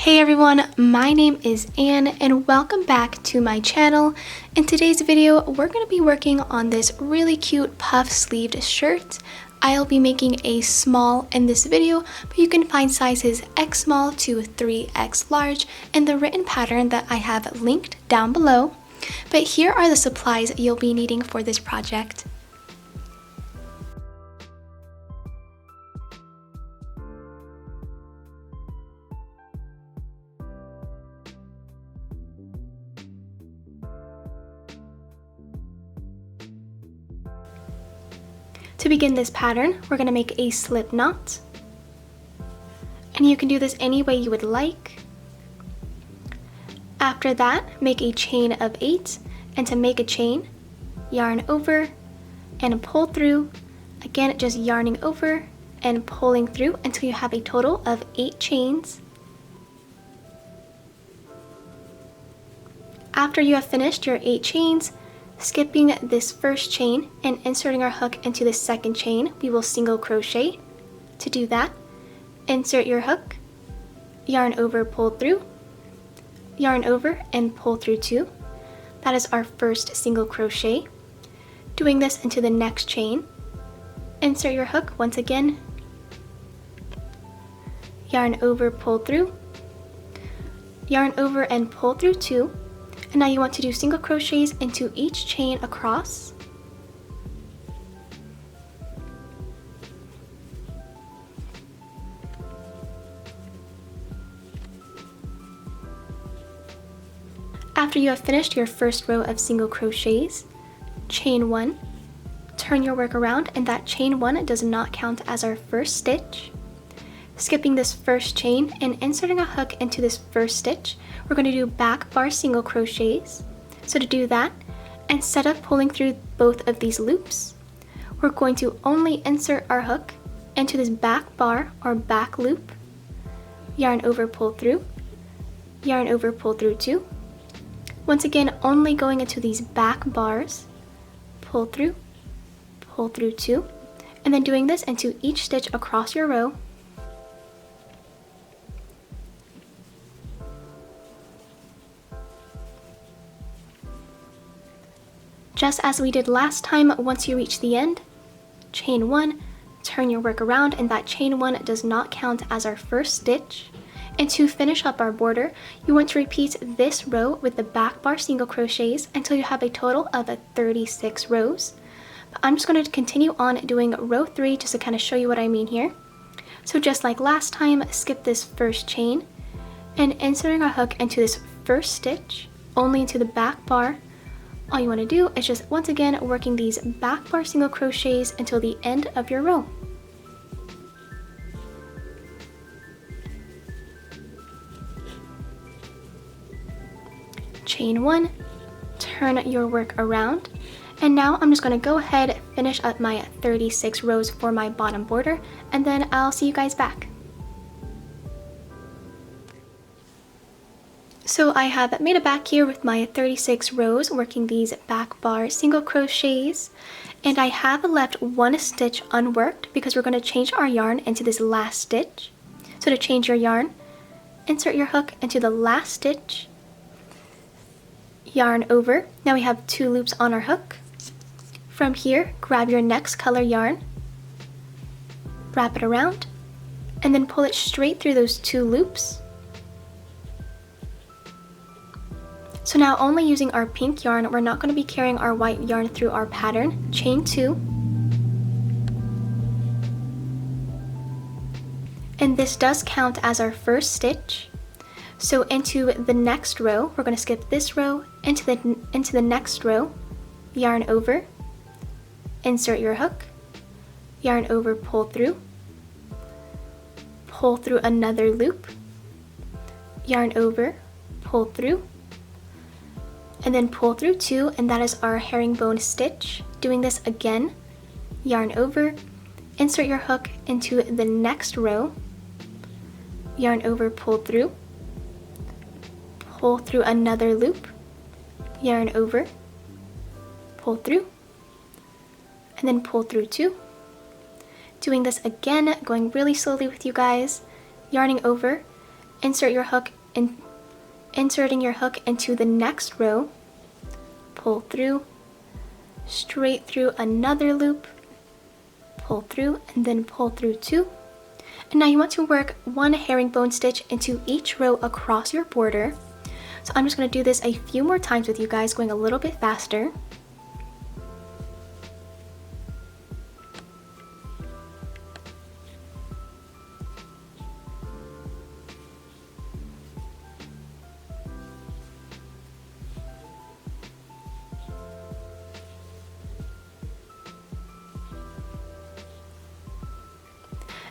Hey everyone, my name is Anne and welcome back to my channel. In today's video, we're going to be working on this really cute puff sleeved shirt. I'll be making a small in this video, but you can find sizes X small to 3X large in the written pattern that I have linked down below. But here are the supplies you'll be needing for this project. To begin this pattern, we're going to make a slip knot, and you can do this any way you would like. After that, make a chain of 8, and to make a chain, yarn over and pull through, again just yarning over and pulling through until you have a total of 8 chains. After you have finished your 8 chains, skipping this first chain and inserting our hook into the second chain, we will single crochet. To do that, insert your hook, yarn over, pull through, yarn over and pull through 2. That is our first single crochet. Doing this into the next chain, insert your hook once again, yarn over, pull through, yarn over and pull through 2. And now you want to do single crochets into each chain across. After you have finished your first row of single crochets, chain 1, turn your work around, and that chain 1 does not count as our first stitch. Skipping this first chain and inserting a hook into this first stitch, we're going to do back bar single crochets. So to do that, instead of pulling through both of these loops, we're going to only insert our hook into this back bar or back loop, yarn over, pull through, yarn over, pull through 2. Once again, only going into these back bars, pull through 2, and then doing this into each stitch across your row. Just as we did last time, once you reach the end, chain 1, turn your work around, and that chain 1 does not count as our first stitch. And to finish up our border, you want to repeat this row with the back bar single crochets until you have a total of 36 rows. But I'm just going to continue on doing row 3 just to kind of show you what I mean here. So just like last time, skip this first chain and inserting our hook into this first stitch, only into the back bar. All you want to do is just once again working these back bar single crochets until the end of your row. Chain 1, turn your work around, and now I'm just going to go ahead, finish up my 36 rows for my bottom border, and then I'll see you guys back. So I have made it back here with my 36 rows working these back bar single crochets, and I have left one stitch unworked because we're going to change our yarn into this last stitch. So to change your yarn, insert your hook into the last stitch, yarn over. Now we have 2 loops on our hook. From here, grab your next color yarn, wrap it around, and then pull it straight through those 2 loops. So now only using our pink yarn, we're not going to be carrying our white yarn through our pattern. Chain 2. And this does count as our first stitch. So into the next row, we're going to skip this row, into the next row, yarn over, insert your hook, yarn over, pull through another loop, yarn over, pull through, and then pull through 2, and that is our herringbone stitch. Doing this again, yarn over, insert your hook into the next row, yarn over, pull through another loop, yarn over, pull through, and then pull through 2. Doing this again, going really slowly with you guys, yarning over, insert your hook in, inserting your hook into the next row, pull through, straight through another loop, pull through, and then pull through 2. And now you want to work 1 herringbone stitch into each row across your border. So I'm just going to do this a few more times with you guys, going a little bit faster.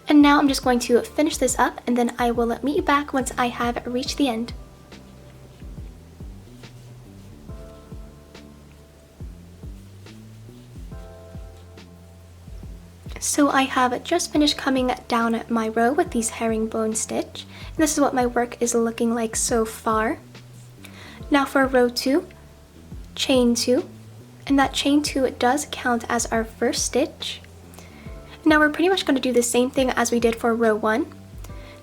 And now I'm just going to finish this up, and then I will meet you back once I have reached the end. So I have just finished coming down my row with these herringbone stitch, and this is what my work is looking like so far. Now for row 2, chain 2, and that chain 2 does count as our first stitch. Now we're pretty much going to do the same thing as we did for row 1.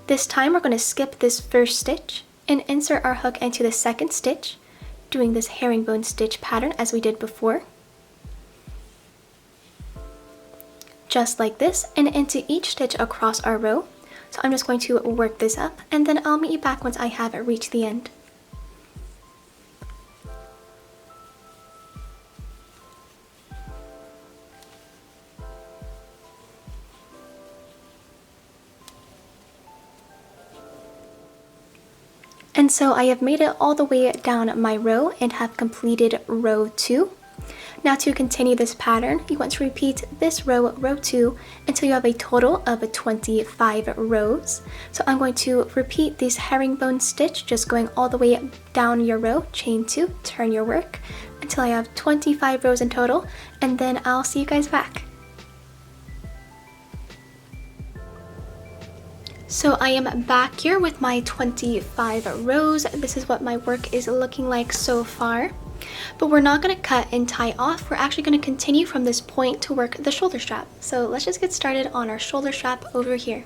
This time we're going to skip this first stitch and insert our hook into the second stitch, doing this herringbone stitch pattern as we did before. Just like this, and into each stitch across our row. So I'm just going to work this up, and then I'll meet you back once I have reached the end. And so I have made it all the way down my row and have completed row 2. Now to continue this pattern, you want to repeat this row, row 2, until you have a total of 25 rows. So I'm going to repeat this herringbone stitch, just going all the way down your row, chain 2, turn your work, until I have 25 rows in total, and then I'll see you guys back. So I am back here with my 25 rows. This is what my work is looking like so far. But we're not going to cut and tie off. We're actually going to continue from this point to work the shoulder strap. So let's just get started on our shoulder strap over here.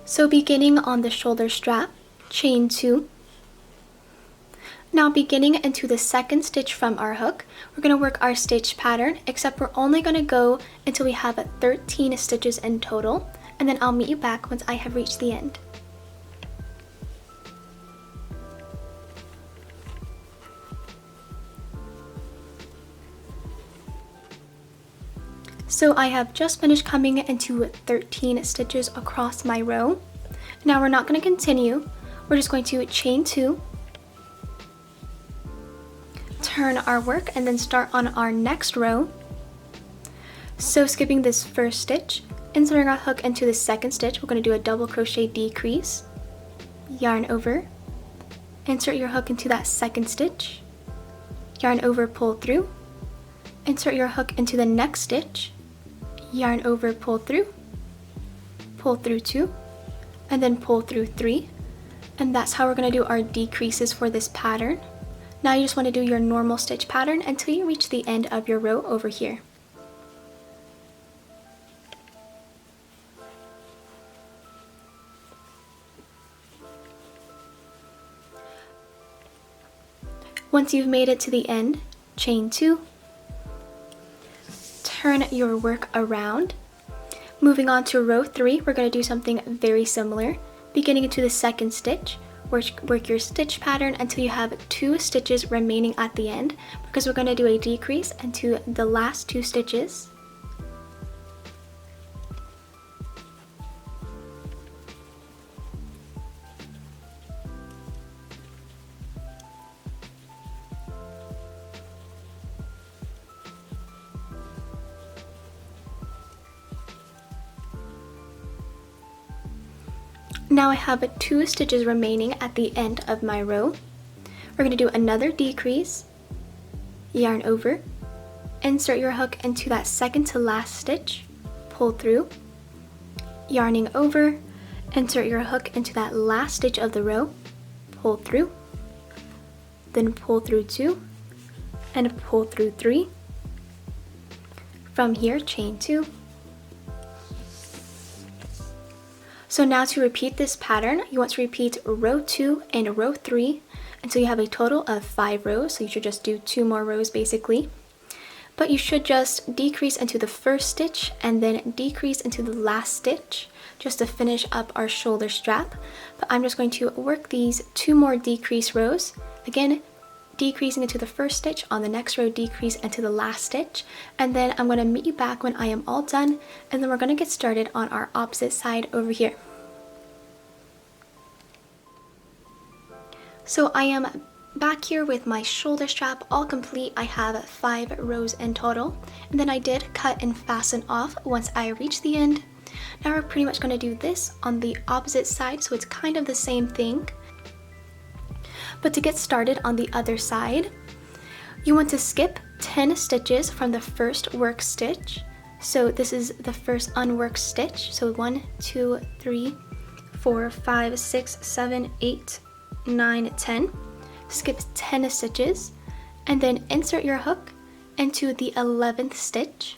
So beginning on the shoulder strap, chain 2. Now beginning into the second stitch from our hook, we're going to work our stitch pattern, except we're only going to go until we have 13 stitches in total, and then I'll meet you back once I have reached the end. So I have just finished coming into 13 stitches across my row. Now we're not going to continue, we're just going to chain 2, turn our work, and then start on our next row. So skipping this first stitch, inserting our hook into the second stitch, we're going to do a double crochet decrease, yarn over, insert your hook into that second stitch, yarn over, pull through, insert your hook into the next stitch, yarn over, pull through 2, and then pull through 3, and that's how we're going to do our decreases for this pattern. Now you just want to do your normal stitch pattern until you reach the end of your row over here. Once you've made it to the end, chain 2, turn your work around. Moving on to row 3, we're going to do something very similar. Beginning into the second stitch, work your stitch pattern until you have 2 stitches remaining at the end, because we're going to do a decrease into the last 2 stitches. Now I have 2 stitches remaining at the end of my row. We're going to do another decrease, yarn over, insert your hook into that second to last stitch, pull through, yarning over, insert your hook into that last stitch of the row, pull through, then pull through 2, and pull through 3. From here, chain 2. So now to repeat this pattern, you want to repeat row 2 and row 3 until you have a total of 5 rows. So you should just do 2 more rows basically. But you should just decrease into the first stitch and then decrease into the last stitch just to finish up our shoulder strap. But I'm just going to work these 2 more decrease rows. Again, decreasing into the first stitch, on the next row decrease into the last stitch, and then I'm going to meet you back when I am all done, and then we're going to get started on our opposite side over here. So I am back here with my shoulder strap all complete. I have 5 rows in total, and then I did cut and fasten off once I reached the end. Now we're pretty much going to do this on the opposite side, so it's kind of the same thing. But to get started on the other side, you want to skip 10 stitches from the first work stitch. So this is the first unworked stitch. So 1, 2, 3, 4, 5, 6, 7, 8, 9, 10. Skip 10 stitches and then insert your hook into the 11th stitch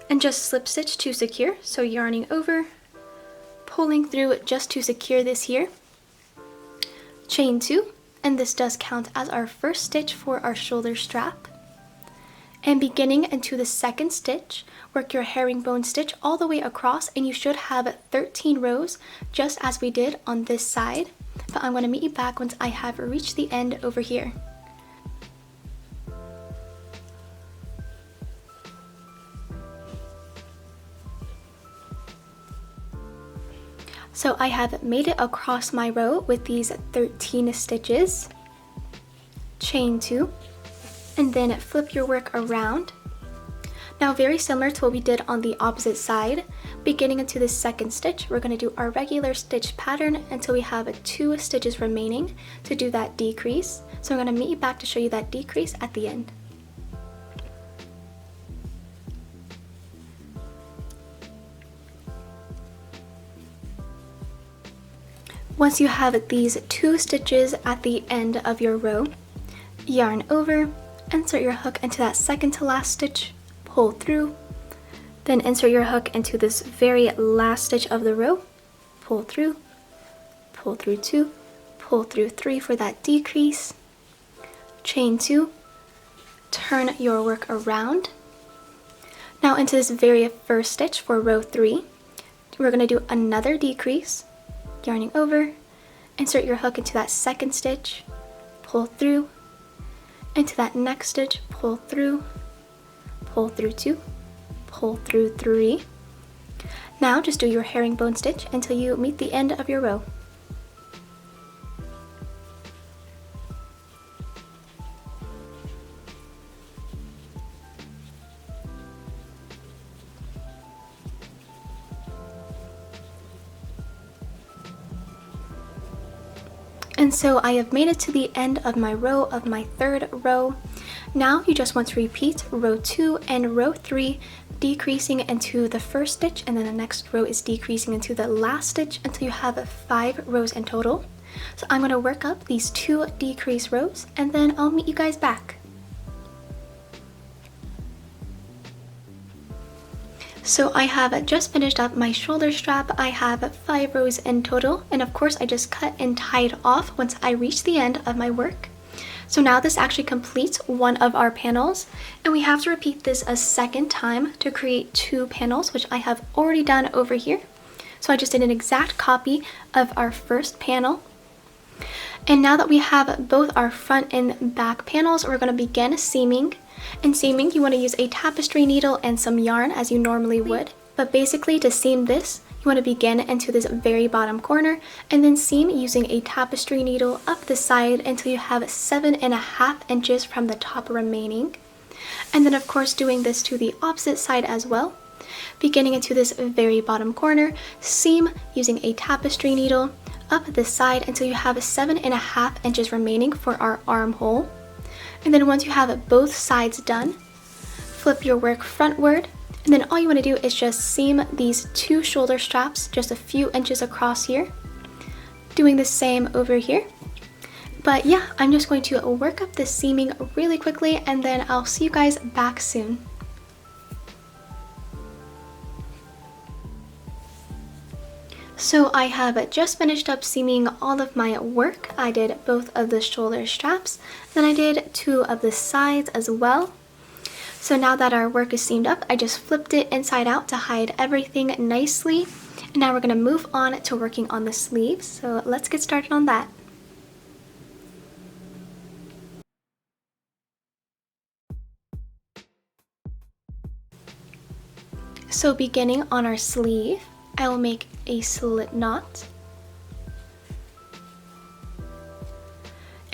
and just slip stitch to secure. So yarning over, pulling through just to secure this here. Chain 2, and this does count as our first stitch for our shoulder strap. And beginning into the second stitch, work your herringbone stitch all the way across, and you should have 13 rows just as we did on this side. But I'm going to meet you back once I have reached the end over here. So I have made it across my row with these 13 stitches. Chain 2, and then flip your work around. Now very similar to what we did on the opposite side, beginning into the second stitch, we're going to do our regular stitch pattern until we have 2 stitches remaining to do that decrease. So I'm going to meet you back to show you that decrease at the end. Once you have these 2 stitches at the end of your row, yarn over, insert your hook into that second to last stitch, pull through, then insert your hook into this very last stitch of the row, pull through 2, pull through 3 for that decrease, chain 2, turn your work around. Now into this very first stitch for row 3, we're going to do another decrease, yarning over, insert your hook into that second stitch, pull through, into that next stitch, pull through 2, pull through 3. Now just do your herringbone stitch until you meet the end of your row. And so I have made it to the end of my row of my third row. Now you just want to repeat row 2 and row 3, decreasing into the first stitch, and then the next row is decreasing into the last stitch until you have 5 rows in total. So I'm going to work up these 2 decrease rows and then I'll meet you guys back. So I have just finished up my shoulder strap. I have 5 rows in total, and of course I just cut and tied off once I reached the end of my work. So now this actually completes one of our panels, and we have to repeat this a second time to create 2 panels, which I have already done over here. So I just did an exact copy of our first panel. And now that we have both our front and back panels, we're going to begin seaming. In seaming, you want to use a tapestry needle and some yarn as you normally would. But basically to seam this, you want to begin into this very bottom corner and then seam using a tapestry needle up the side until you have 7.5 inches from the top remaining. And then of course doing this to the opposite side as well. Beginning into this very bottom corner, seam using a tapestry needle up the side until you have 7.5 inches remaining for our armhole. And then once you have both sides done, flip your work frontward, and then all you want to do is just seam these 2 shoulder straps just a few inches across here. Doing the same over here. But yeah, I'm just going to work up the seaming really quickly and then I'll see you guys back soon. So I have just finished up seaming all of my work. I did both of the shoulder straps, then I did 2 of the sides as well. So now that our work is seamed up, I just flipped it inside out to hide everything nicely. And now we're going to move on to working on the sleeves. So let's get started on that. So beginning on our sleeve, I will make a slip knot.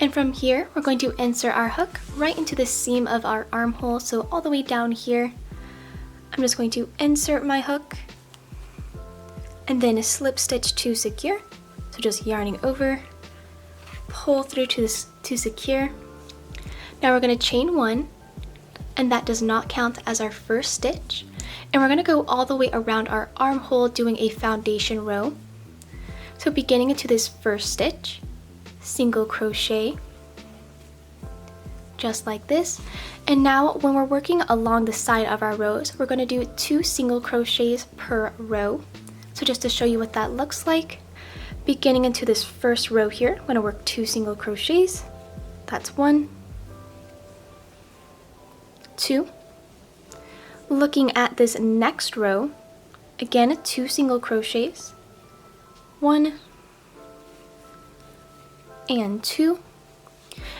And from here, we're going to insert our hook right into the seam of our armhole. So all the way down here, I'm just going to insert my hook and then a slip stitch to secure. So just yarning over, pull through to secure. Now we're going to chain 1, and that does not count as our first stitch. And we're going to go all the way around our armhole doing a foundation row. So beginning into this first stitch, single crochet, just like this. And now when we're working along the side of our rows, we're going to do 2 single crochets per row. So just to show you what that looks like, beginning into this first row here, I'm going to work 2 single crochets. That's 1, 2. Looking at this next row, again 2 single crochets, 1 and 2,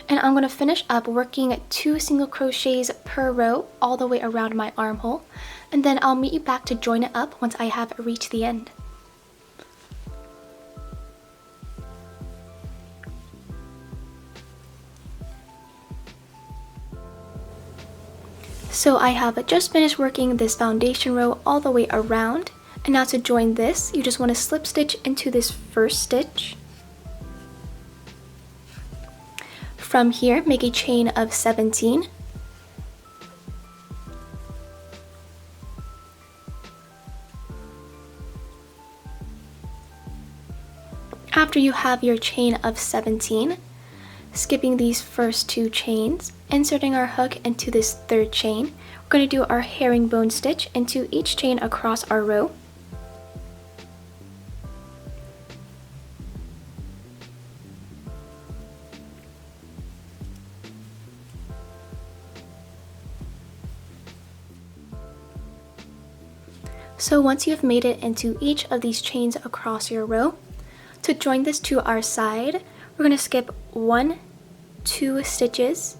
and I'm going to finish up working 2 single crochets per row all the way around my armhole, and then I'll meet you back to join it up once I have reached the end. So I have just finished working this foundation row all the way around, and now to join this, you just want to slip stitch into this first stitch. From here, make a chain of 17. After you have your chain of 17, skipping these first 2 chains, inserting our hook into this third chain, we're going to do our herringbone stitch into each chain across our row. So once you've made it into each of these chains across your row, to join this to our side, we're going to skip 1, 2 stitches,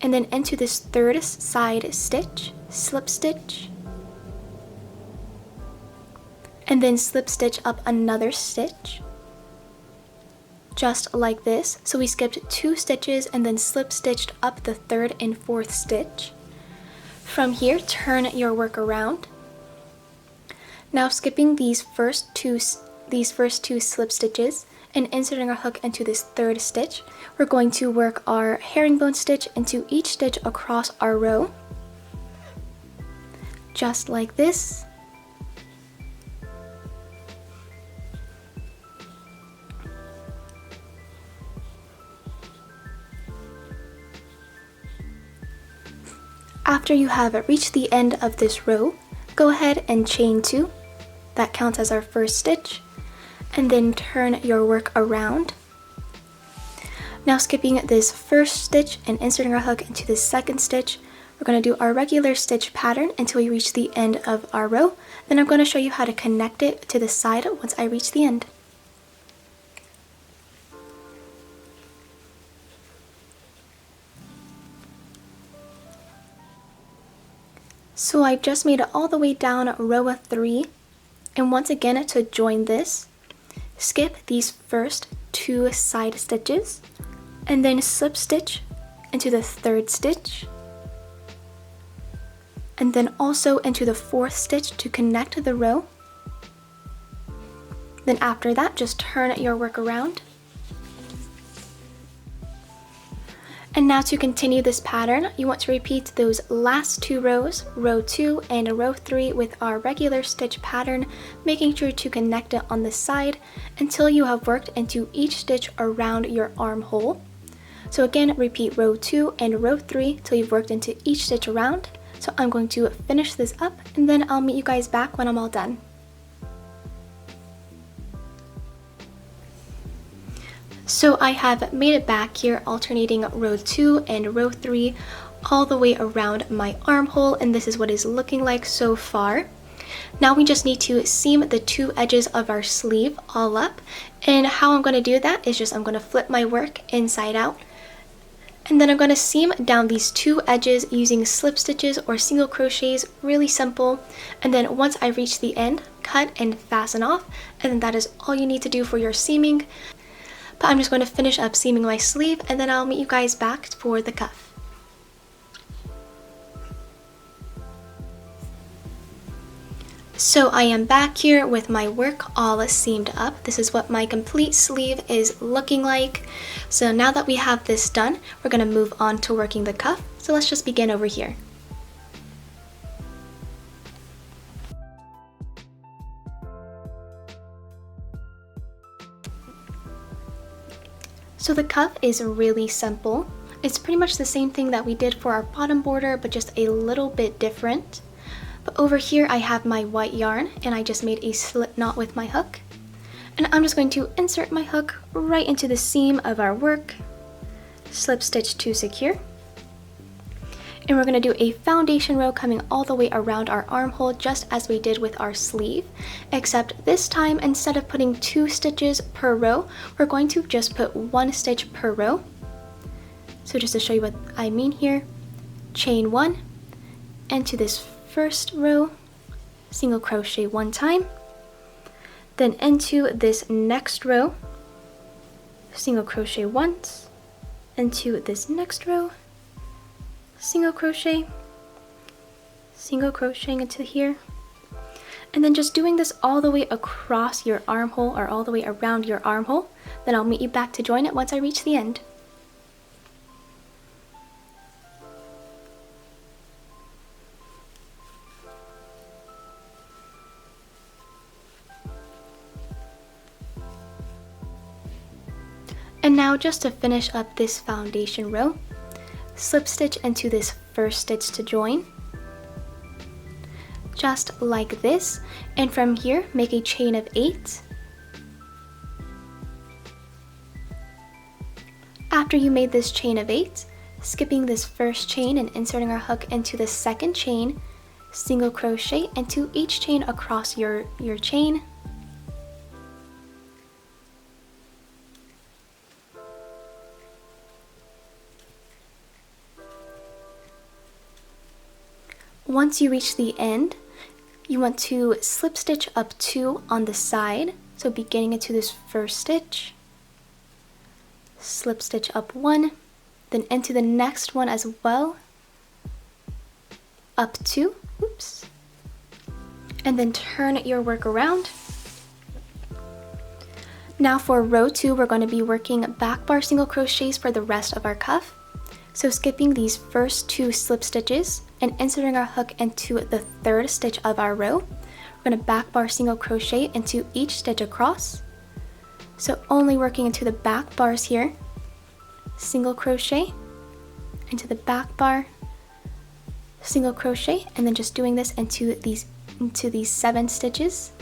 and then into this third side stitch, slip stitch, and then slip stitch up another stitch, just like this. So we skipped 2 stitches and then slip stitched up the 3rd and 4th stitch. From here, turn your work around. Now skipping these first two slip stitches and inserting our hook into this 3rd stitch, we're going to work our herringbone stitch into each stitch across our row, just like this. After you have reached the end of this row, go ahead and chain 2. That counts as our first stitch, and then turn your work around. Now skipping this first stitch and inserting our hook into this 2nd stitch, we're going to do our regular stitch pattern until we reach the end of our row. Then I'm going to show you how to connect it to the side once I reach the end. So I've just made it all the way down row 3, and once again, to join this, skip these first 2 side stitches and then slip stitch into the 3rd stitch, and then also into the 4th stitch to connect the row. Then after that, just turn your work around. And now to continue this pattern, you want to repeat those last 2 rows, row 2 and row 3, with our regular stitch pattern, making sure to connect it on the side until you have worked into each stitch around your armhole. So again, repeat row 2 and row 3 till you've worked into each stitch around. So I'm going to finish this up and then I'll meet you guys back when I'm all done. So I have made it back here, alternating row 2 and row 3 all the way around my armhole, and this is what it's looking like so far. Now we just need to seam the 2 edges of our sleeve all up, and how I'm going to do that is I'm going to flip my work inside out, and then I'm going to seam down these 2 edges using slip stitches or single crochets, really simple. And then once I reach the end, cut and fasten off, and then that is all you need to do for your seaming. But I'm just going to finish up seaming my sleeve and then I'll meet you guys back for the cuff. So I am back here with my work all seamed up. This is what my complete sleeve is looking like. So now that we have this done, we're going to move on to working the cuff. So let's just begin over here. So the cuff is really simple. It's pretty much the same thing that we did for our bottom border, but just a little bit different. But over here I have my white yarn and I just made a slip knot with my hook. And I'm just going to insert my hook right into the seam of our work, slip stitch to secure. And we're going to do a foundation row coming all the way around our armhole, just as we did with our sleeve, except this time instead of putting 2 stitches per row, we're going to just put 1 stitch per row. So just to show you what I mean here, chain 1 into this first row, single crochet 1 time, then into this next row, single crochet once, into this next row, single crochet, single crocheting into here, and then just doing this all the way across your armhole or all the way around your armhole. Then I'll meet you back to join it once I reach the end. And now just to finish up this foundation row, slip stitch into this first stitch to join, just like this, and from here make a chain of 8. After you made this chain of 8, skipping this first chain and inserting our hook into the second chain, single crochet into each chain across your chain. Once you reach the end, you want to slip stitch up 2 on the side, so beginning into this first stitch, slip stitch up 1, then into the next one as well, up 2, oops, and then turn your work around. Now for row 2, we're going to be working back bar single crochets for the rest of our cuff. So skipping these first 2 slip stitches and inserting our hook into the third stitch of our row, we're going to back bar single crochet into each stitch across. So only working into the back bars here, single crochet into the back bar, single crochet, and then just doing this into these 7 stitches.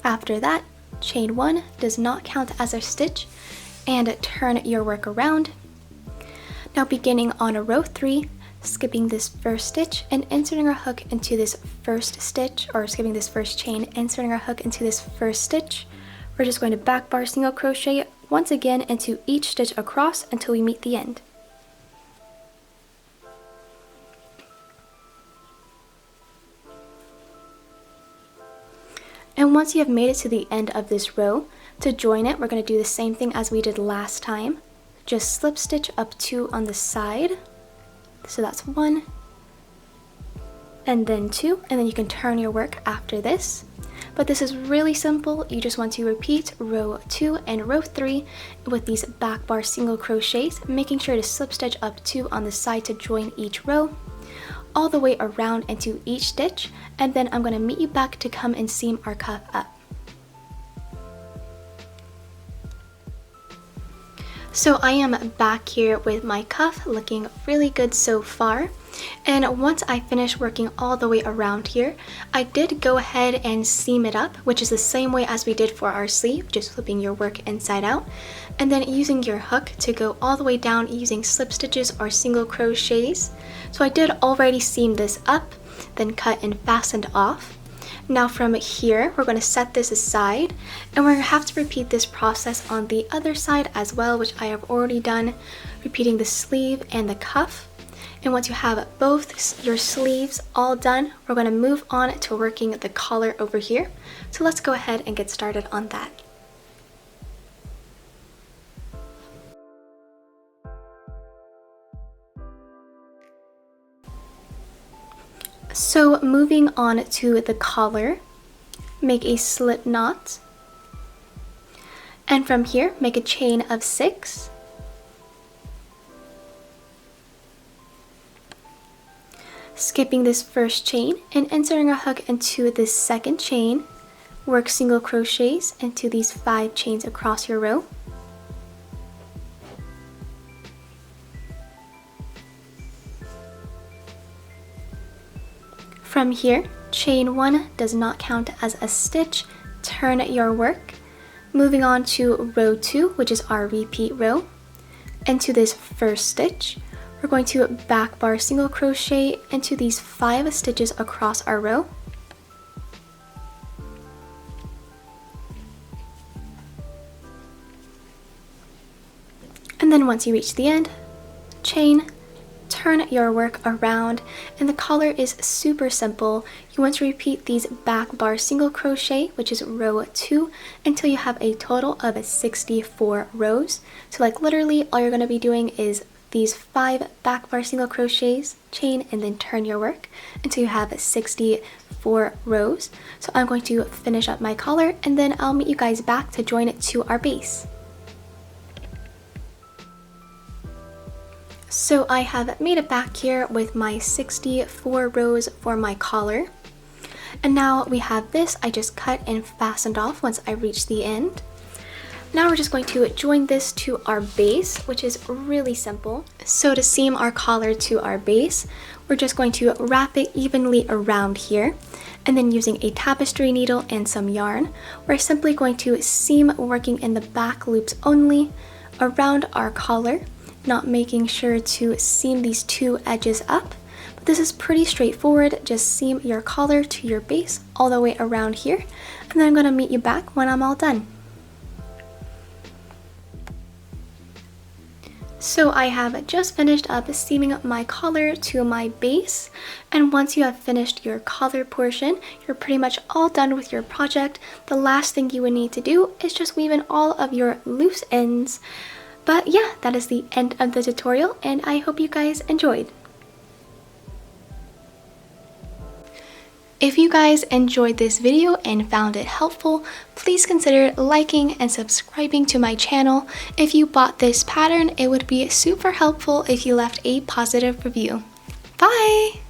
After that, chain 1 does not count as a stitch, and turn your work around. Now beginning on a row 3, skipping this first stitch and inserting our hook into this first stitch, or skipping this first chain, inserting our hook into this first stitch, we're just going to back bar single crochet once again into each stitch across until we meet the end. And once you have made it to the end of this row, to join it, we're going to do the same thing as we did last time. Just slip stitch up 2 on the side. So that's 1, and then 2, and then you can turn your work after this. But this is really simple. You just want to repeat row 2 and row 3 with these back bar single crochets, making sure to slip stitch up 2 on the side to join each row, all the way around into each stitch, and then I'm going to meet you back to come and seam our cuff up. So I am back here with my cuff looking really good so far. And once I finished working all the way around here, I did go ahead and seam it up, which is the same way as we did for our sleeve, just flipping your work inside out. And then using your hook to go all the way down using slip stitches or single crochets. So I did already seam this up, then cut and fastened off. Now from here, we're going to set this aside, and we're going to have to repeat this process on the other side as well, which I have already done, repeating the sleeve and the cuff. And once you have both your sleeves all done, we're going to move on to working the collar over here. So let's go ahead and get started on that. So moving on to the collar, make a slip knot, and from here make a chain of 6, skipping this first chain and inserting a hook into this second chain, work single crochets into these 5 chains across your row. From here, chain 1 does not count as a stitch, turn your work. Moving on to row 2, which is our repeat row. Into this first stitch, we're going to back bar single crochet into these 5 stitches across our row. And then once you reach the end, chain, turn your work around, and the collar is super simple. You want to repeat these back bar single crochet, which is row 2, until you have a total of 64 rows. So like literally all you're going to be doing is these 5 back bar single crochets, chain, and then turn your work until you have 64 rows. So I'm going to finish up my collar, and then I'll meet you guys back to join it to our base. So I have made it back here with my 64 rows for my collar. And now we have this, I just cut and fastened off once I reached the end. Now we're just going to join this to our base, which is really simple. So to seam our collar to our base, we're just going to wrap it evenly around here. And then using a tapestry needle and some yarn, we're simply going to seam working in the back loops only around our collar, not making sure to seam these 2 edges up. But this is pretty straightforward. Just seam your collar to your base all the way around here, and then I'm going to meet you back when I'm all done. So I have just finished up seaming my collar to my base, and once you have finished your collar portion, you're pretty much all done with your project. The last thing you would need to do is just weave in all of your loose ends. But yeah, that is the end of the tutorial, and I hope you guys enjoyed. If you guys enjoyed this video and found it helpful, please consider liking and subscribing to my channel. If you bought this pattern, it would be super helpful if you left a positive review. Bye!